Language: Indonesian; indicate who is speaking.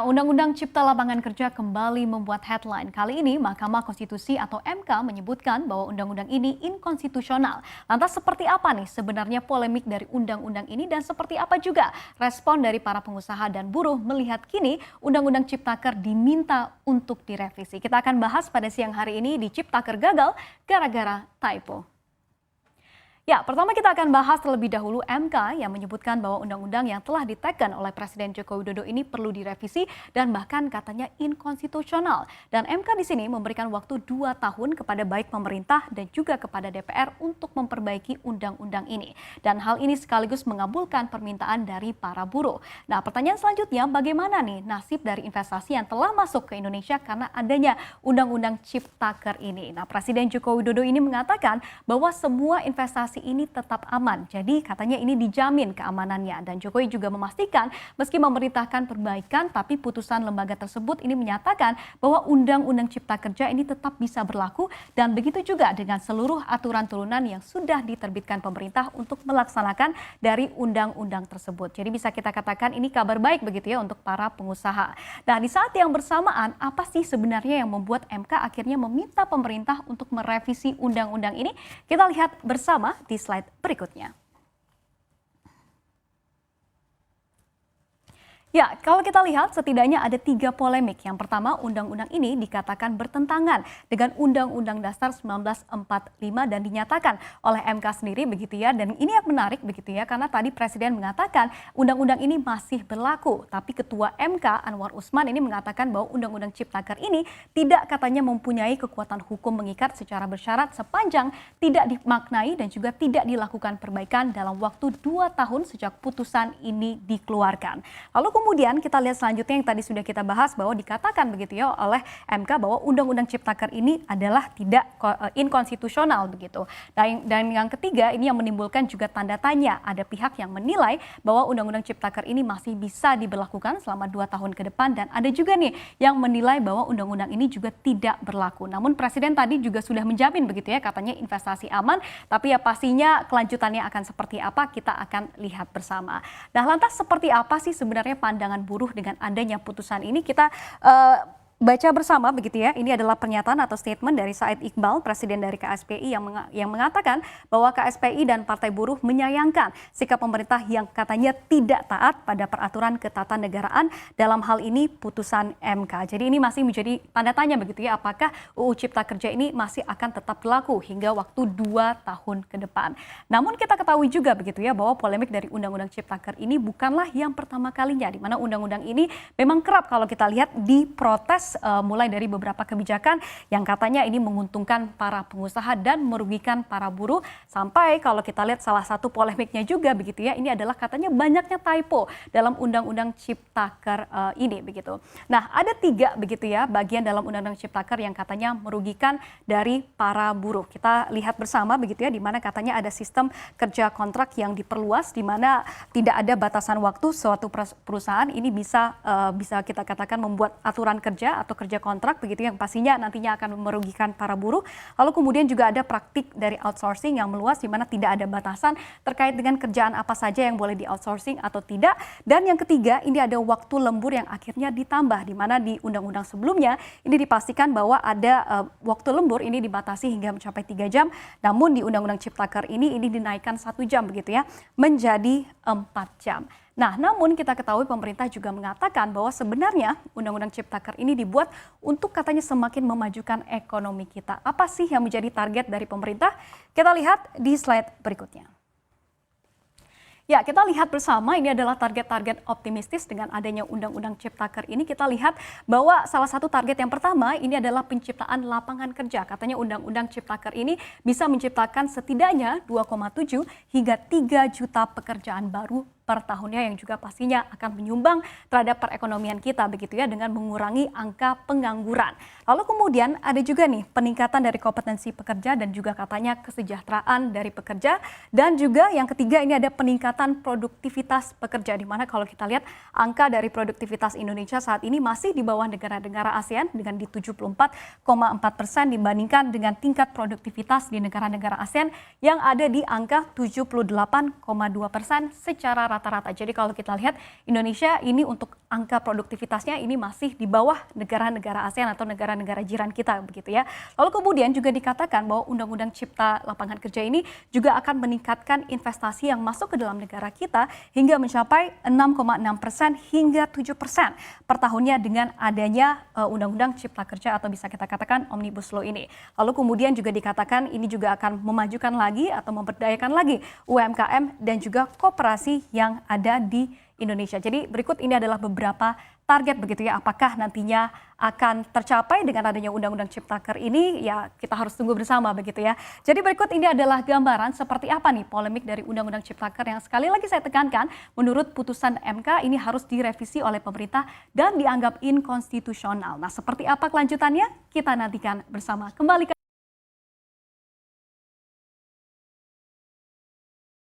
Speaker 1: Undang-Undang Cipta Lapangan Kerja kembali membuat headline. Kali ini Mahkamah Konstitusi atau MK menyebutkan bahwa undang-undang ini inkonstitusional. Lantas seperti apa nih sebenarnya polemik dari undang-undang ini dan seperti apa juga respon dari para pengusaha dan buruh melihat kini Undang-Undang Ciptaker diminta untuk direvisi. Kita akan bahas pada siang hari ini di Ciptaker gagal gara-gara typo. Ya, pertama kita akan bahas terlebih dahulu MK yang menyebutkan bahwa undang-undang yang telah diteken oleh Presiden Joko Widodo ini perlu direvisi dan bahkan katanya inkonstitusional. Dan MK di sini memberikan waktu 2 tahun kepada baik pemerintah dan juga kepada DPR untuk memperbaiki undang-undang ini. Dan hal ini sekaligus mengabulkan permintaan dari para buruh. Nah, pertanyaan selanjutnya bagaimana nih nasib dari investasi yang telah masuk ke Indonesia karena adanya Undang-Undang Ciptaker ini. Nah, Presiden Joko Widodo ini mengatakan bahwa semua investasi ini tetap aman. Jadi katanya ini dijamin keamanannya. Dan Jokowi juga memastikan meski memerintahkan perbaikan tapi putusan lembaga tersebut ini menyatakan bahwa Undang-Undang Cipta Kerja ini tetap bisa berlaku dan begitu juga dengan seluruh aturan turunan yang sudah diterbitkan pemerintah untuk melaksanakan dari undang-undang tersebut. Jadi bisa kita katakan ini kabar baik begitu ya untuk para pengusaha. Nah, di saat yang bersamaan apa sih sebenarnya yang membuat MK akhirnya meminta pemerintah untuk merevisi undang-undang ini? Kita lihat bersama di slide berikutnya. Ya, kalau kita lihat setidaknya ada 3 polemik. Yang pertama, undang-undang ini dikatakan bertentangan dengan Undang-Undang Dasar 1945 dan dinyatakan oleh MK sendiri begitu ya. Dan ini yang menarik begitu ya, karena tadi Presiden mengatakan undang-undang ini masih berlaku. Tapi Ketua MK Anwar Usman ini mengatakan bahwa Undang-Undang Ciptaker ini tidak katanya mempunyai kekuatan hukum mengikat secara bersyarat sepanjang tidak dimaknai dan juga tidak dilakukan perbaikan dalam waktu 2 tahun sejak putusan ini dikeluarkan. Lalu kemudian kita lihat selanjutnya yang tadi sudah kita bahas bahwa dikatakan begitu ya oleh MK bahwa Undang-Undang Ciptaker ini adalah tidak inkonstitusional begitu. Dan yang ketiga ini yang menimbulkan juga tanda tanya. Ada pihak yang menilai bahwa Undang-Undang Ciptaker ini masih bisa diberlakukan selama 2 tahun ke depan dan ada juga nih yang menilai bahwa undang-undang ini juga tidak berlaku. Namun Presiden tadi juga sudah menjamin begitu ya katanya investasi aman, tapi ya pastinya kelanjutannya akan seperti apa kita akan lihat bersama. Nah, lantas seperti apa sih sebenarnya pandangan buruh dengan adanya putusan ini? Kita baca bersama begitu ya. Ini adalah pernyataan atau statement dari Said Iqbal, Presiden dari KSPI yang mengatakan bahwa KSPI dan Partai Buruh menyayangkan sikap pemerintah yang katanya tidak taat pada peraturan ketatanegaraan dalam hal ini putusan MK. Jadi ini masih menjadi tanda tanya begitu ya, apakah UU Cipta Kerja ini masih akan tetap berlaku hingga waktu 2 tahun ke depan. Namun kita ketahui juga begitu ya bahwa polemik dari Undang-Undang Ciptaker ini bukanlah yang pertama kalinya, di mana undang-undang ini memang kerap kalau kita lihat diprotes mulai dari beberapa kebijakan yang katanya ini menguntungkan para pengusaha dan merugikan para buruh, sampai kalau kita lihat salah satu polemiknya juga begitu ya, ini adalah katanya banyaknya typo dalam Undang-Undang Ciptaker ini begitu. Nah, ada 3 begitu ya bagian dalam Undang-Undang Ciptaker yang katanya merugikan dari para buruh. Kita lihat bersama begitu ya, di mana katanya ada sistem kerja kontrak yang diperluas, di mana tidak ada batasan waktu suatu perusahaan ini bisa kita katakan membuat aturan kerja atau kerja kontrak begitu yang pastinya nantinya akan merugikan para buruh. Lalu kemudian juga ada praktik dari outsourcing yang meluas di mana tidak ada batasan terkait dengan kerjaan apa saja yang boleh di outsourcing atau tidak. Dan yang ketiga ini ada waktu lembur yang akhirnya ditambah, di mana di undang-undang sebelumnya ini dipastikan bahwa ada waktu lembur ini dibatasi hingga mencapai 3 jam. Namun di Undang-Undang Ciptaker ini dinaikkan 1 jam begitu ya menjadi 4 jam. Nah, namun kita ketahui pemerintah juga mengatakan bahwa sebenarnya Undang-Undang Ciptaker ini dibuat untuk katanya semakin memajukan ekonomi kita. Apa sih yang menjadi target dari pemerintah? Kita lihat di slide berikutnya. Ya, kita lihat bersama ini adalah target-target optimistis dengan adanya Undang-Undang Ciptaker ini. Kita lihat bahwa salah satu target yang pertama ini adalah penciptaan lapangan kerja. Katanya Undang-Undang Ciptaker ini bisa menciptakan setidaknya 2,7 hingga 3 juta pekerjaan baru per tahunnya yang juga pastinya akan menyumbang terhadap perekonomian kita begitu ya dengan mengurangi angka pengangguran. Lalu kemudian ada juga nih peningkatan dari kompetensi pekerja dan juga katanya kesejahteraan dari pekerja, dan juga yang ketiga ini ada peningkatan produktivitas pekerja, di mana kalau kita lihat angka dari produktivitas Indonesia saat ini masih di bawah negara-negara ASEAN dengan di 74,4% dibandingkan dengan tingkat produktivitas di negara-negara ASEAN yang ada di angka 78,2% secara rata-rata. Jadi kalau kita lihat Indonesia ini untuk angka produktivitasnya ini masih di bawah negara-negara ASEAN atau negara-negara jiran kita begitu ya. Lalu kemudian juga dikatakan bahwa Undang-Undang Cipta Lapangan Kerja ini juga akan meningkatkan investasi yang masuk ke dalam negara kita hingga mencapai 6,6% hingga 7% per tahunnya dengan adanya Undang-Undang Cipta Kerja atau bisa kita katakan Omnibus Law ini. Lalu kemudian juga dikatakan ini juga akan memajukan lagi atau memberdayakan lagi UMKM dan juga koperasi yang ada di Indonesia. Jadi berikut ini adalah beberapa target begitu ya, apakah nantinya akan tercapai dengan adanya Undang-Undang Ciptaker ini, ya kita harus tunggu bersama begitu ya. Jadi berikut ini adalah gambaran seperti apa nih polemik dari Undang-Undang Ciptaker yang sekali lagi saya tekankan, menurut putusan MK ini harus direvisi oleh pemerintah dan dianggap inkonstitusional. Nah seperti apa kelanjutannya? Kita nantikan bersama. Kembali ke